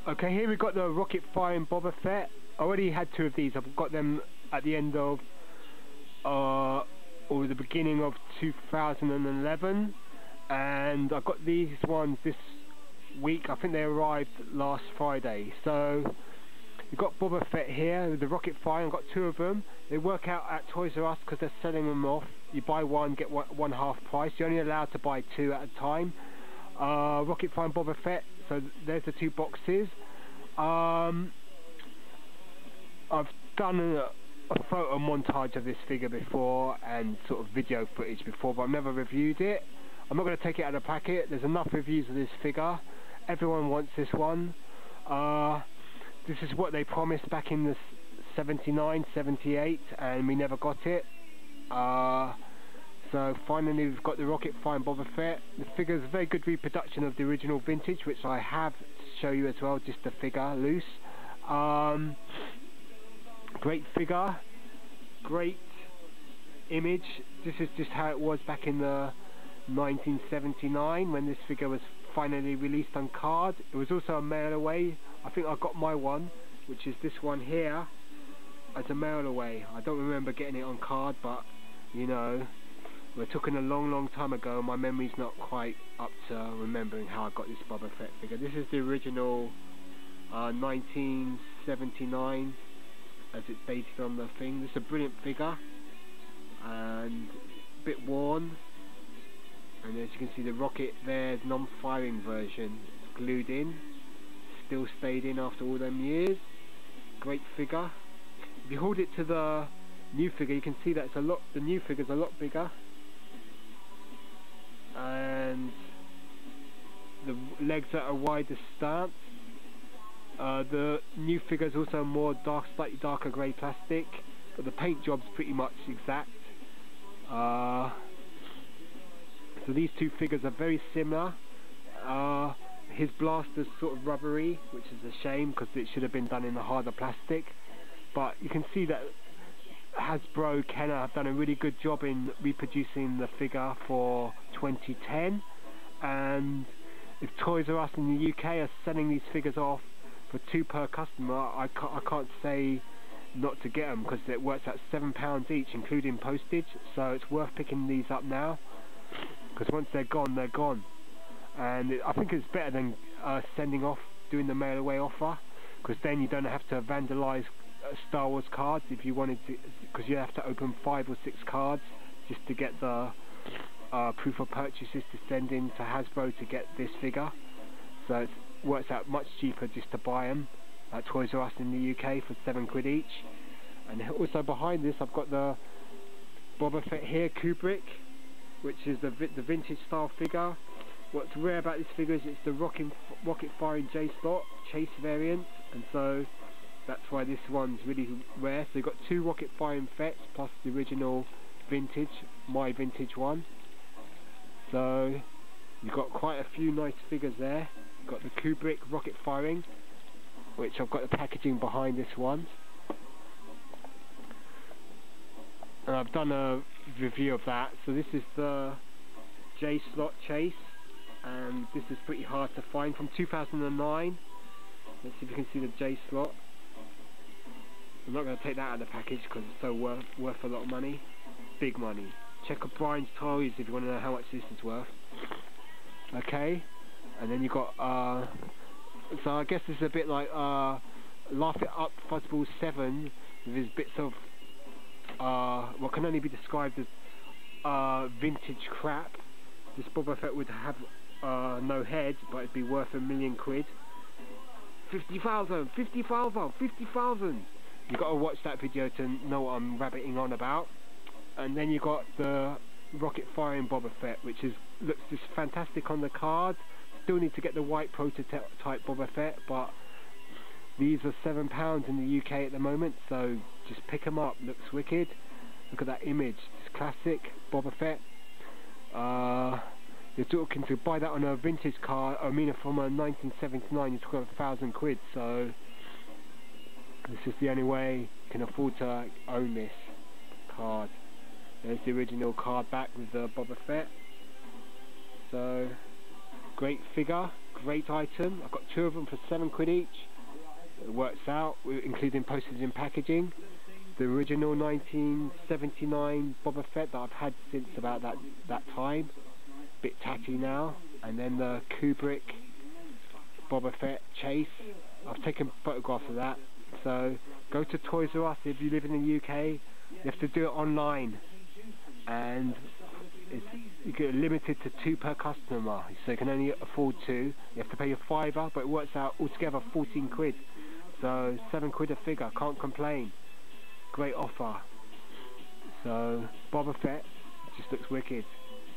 Okay, here we've got the rocket firing Boba Fett. I already had two of these. I've got them at the end of or the beginning of 2011, and I got these ones this week. I think they arrived last Friday. So you've got Boba Fett here with the rocket fire. I've got two of them. They work out at Toys R Us because they're selling them off. You buy one, get one half price. You're only allowed to buy two at a time. Rocket fire Boba Fett. So there's the two boxes. I've done a photo montage of this figure before and sort of video footage before, but I've never reviewed it. I'm not going to take it out of the packet. There's enough reviews of this figure. Everyone wants this one. This is what they promised back in the 79, 78, and we never got it. So finally we've got the rocket firing Boba Fett. The figure is a very good reproduction of the original vintage, which I have to show you as well, just the figure loose. Great figure, great image. This is just how it was back in the 1979 when this figure was finally released on card. It was also a mail away. I think I got my one, which is this one here, as a mail away. I don't remember getting it on card, but you know, we're talking a long time ago. My memory's not quite up to remembering how I got this Boba Fett figure. This is the original 1979, as it's dated on the thing. This is a brilliant figure and a bit worn. And as you can see, the rocket there's non-firing version. It's glued in, still stayed in after all them years. Great figure. If you hold it to the new figure, you can see that it's a lot. The new figure's a lot bigger, and the legs are a wider stance. The new figure is also more dark, slightly darker grey plastic, but the paint job's pretty much exact. So these two figures are very similar. His blaster's sort of rubbery, which is a shame because it should have been done in a harder plastic. But you can see that Hasbro, Kenner have done a really good job in reproducing the figure for 2010. And if Toys R Us in the UK are selling these figures off for two per customer, I can't say not to get them, because it works at £7 each including postage. So it's worth picking these up now, because once they're gone, they're gone. And I think it's better than sending off, doing the mail away offer, because then you don't have to vandalise Star Wars cards if you wanted to, because you have to open 5 or 6 cards just to get the proof of purchases to send in to Hasbro to get this figure. So it works out much cheaper just to buy them at Toys R Us in the UK for £7 each. And also behind this I've got the Boba Fett here, KUBRICK, which is the vintage style figure. What's rare about this figure is it's the rocket firing J slot chase variant, and so that's why this one's really rare. So you've got two rocket firing Fetts plus the original vintage, my vintage one. So you've got quite a few nice figures there. You've got the KUBRICK rocket firing, which I've got the packaging behind this one. And I've done a review of that. So this is the J slot chase, and this is pretty hard to find, from 2009. Let's see if you can see the J slot. I'm not going to take that out of the package because it's so worth a lot of money. Big money. Check up Brian's Toys if you want to know how much this is worth. Okay, and then you got so I guess this is a bit like Laugh It Up Fuzzball 7 with his bits of what can only be described as vintage crap. This Boba Fett would have no head, but it'd be worth £1 million. 50,000, 50,000, 50,000. You've got to watch that video to know what I'm rabbiting on about. And then you got the rocket firing Boba Fett, which looks just fantastic on the card. Still need to get the white prototype Boba Fett, but these are £7 in the UK at the moment, so just pick them up. Looks wicked. Look at that image. It's classic Boba Fett. You're talking to buy that on a vintage card. I mean, from a 1979, you're talking £1,000. So this is the only way you can afford to own this card. There's the original card back with the Boba Fett. So great figure, great item. I've got 2 of them for £7 each. It works out, including postage and packaging. The original 1979 Boba Fett that I've had since about that time. Bit tacky now. And then the KUBRICK Boba Fett chase. I've taken photographs of that. So go to Toys R Us if you live in the UK. You have to do it online, and you get limited to 2 per customer, so you can only afford 2. You have to pay a £5, but it works out altogether £14. So £7 a figure, can't complain. Great offer. So Boba Fett just looks wicked,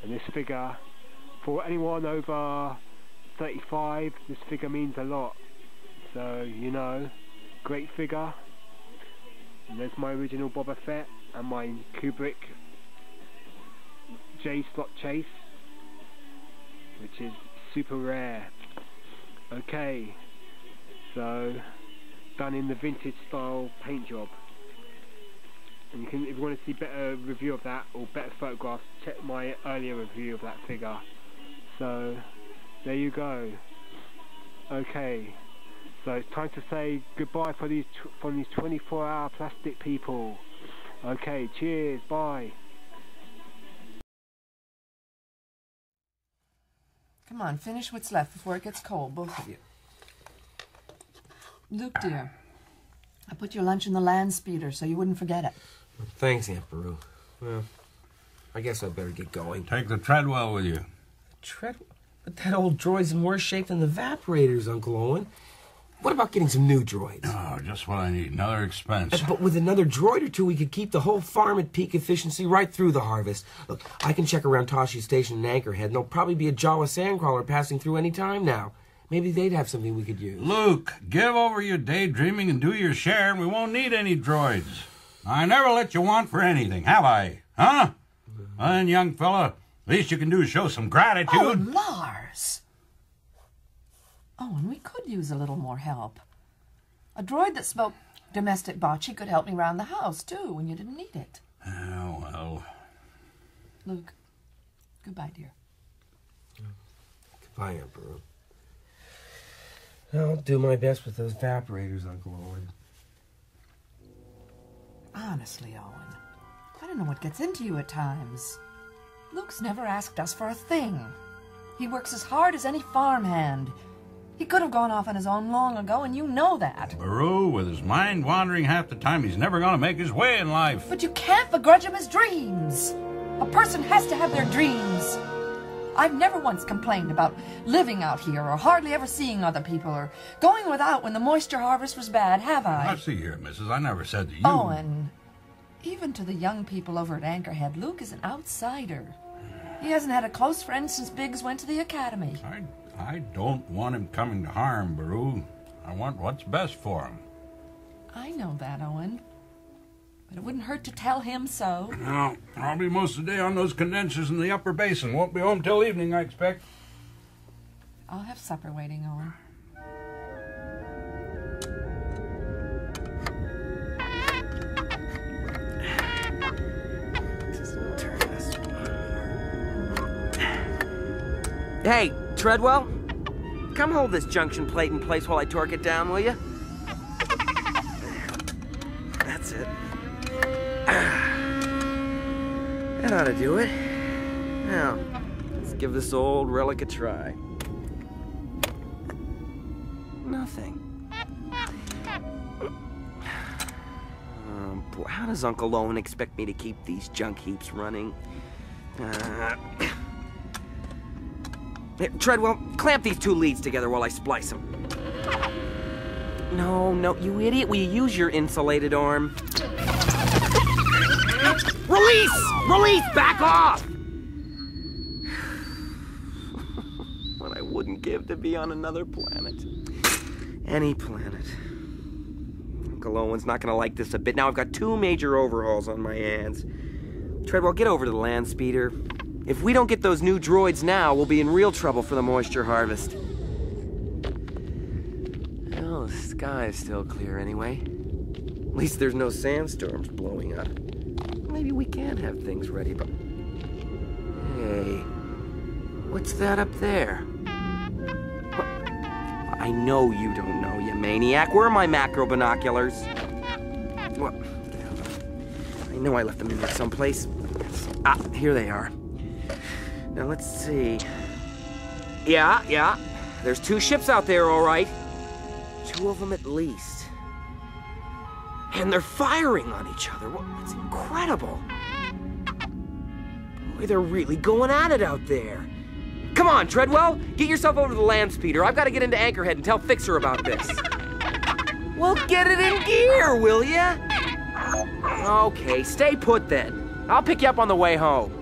and this figure for anyone over 35, this figure means a lot. So you know, great figure. And there's my original Boba Fett and my KUBRICK J-slot chase, which is super rare. Okay, so done in the vintage style paint job. And you can, if you want to see better review of that or better photographs, check my earlier review of that figure. So there you go. Okay. So it's time to say goodbye from these 24-hour plastic people. Okay, cheers, bye. Come on, finish what's left before it gets cold, both of you. Luke, dear, I put your lunch in the land speeder so you wouldn't forget it. Thanks, Aunt Beru. Well, I guess I'd better get going. Take the Treadwell with you. Treadwell? But that old droid's in worse shape than the evaporators, Uncle Owen. What about getting some new droids? Oh, just what I need. Another expense. But with another droid or two, we could keep the whole farm at peak efficiency right through the harvest. Look, I can check around Toshi's station in Anchorhead, and there'll probably be a Jawa sandcrawler passing through any time now. Maybe they'd have something we could use. Luke, give over your daydreaming and do your share, and we won't need any droids. I never let you want for anything, have I? Huh? Well, then, young fella, least you can do is show some gratitude. Oh, Lars! Oh, and we could use a little more help. A droid that spoke domestic bocce could help me around the house, too, when you didn't need it. Oh, well. Luke, goodbye, dear. Goodbye, Aunt Beru. I'll do my best with those evaporators, Uncle Owen. Honestly, Owen, I don't know what gets into you at times. Luke's never asked us for a thing. He works as hard as any farmhand. He could have gone off on his own long ago, and you know that. Beru, with his mind wandering half the time, he's never going to make his way in life. But you can't begrudge him his dreams. A person has to have their dreams. I've never once complained about living out here or hardly ever seeing other people or going without when the moisture harvest was bad, have I? Now, see here, missus, I never said that you... Oh, and even to the young people over at Anchorhead, Luke is an outsider. He hasn't had a close friend since Biggs went to the academy. I don't want him coming to harm, Beru. I want what's best for him. I know that, Owen. But it wouldn't hurt to tell him so. No, I'll be most of the day on those condensers in the upper basin. Won't be home till evening, I expect. I'll have supper waiting, Owen. Hey, Treadwell, come hold this junction plate in place while I torque it down, will you? That's it. That ought to do it. Now, let's give this old relic a try. Nothing. Boy, how does Uncle Owen expect me to keep these junk heaps running? Here, Treadwell, clamp these 2 leads together while I splice them. No, you idiot. Will you use your insulated arm? Release! Release! Back off! What I wouldn't give to be on another planet. Any planet. Uncle Owen's not gonna like this a bit. Now I've got 2 major overhauls on my hands. Treadwell, get over to the land speeder. If we don't get those new droids now, we'll be in real trouble for the moisture harvest. Well, the sky is still clear anyway. At least there's no sandstorms blowing up. Maybe we can have things ready, but... Hey, what's that up there? What? I know you don't know, you maniac. Where are my macro binoculars? Well, I know I left them in there someplace. Ah, here they are. Now let's see. Yeah. There's 2 ships out there, all right. 2 of them at least. And they're firing on each other. Well, it's incredible. Boy, they're really going at it out there. Come on, Treadwell. Get yourself over to the land speeder. I've got to get into Anchorhead and tell Fixer about this. Well, get it in gear, will ya? Okay, stay put then. I'll pick you up on the way home.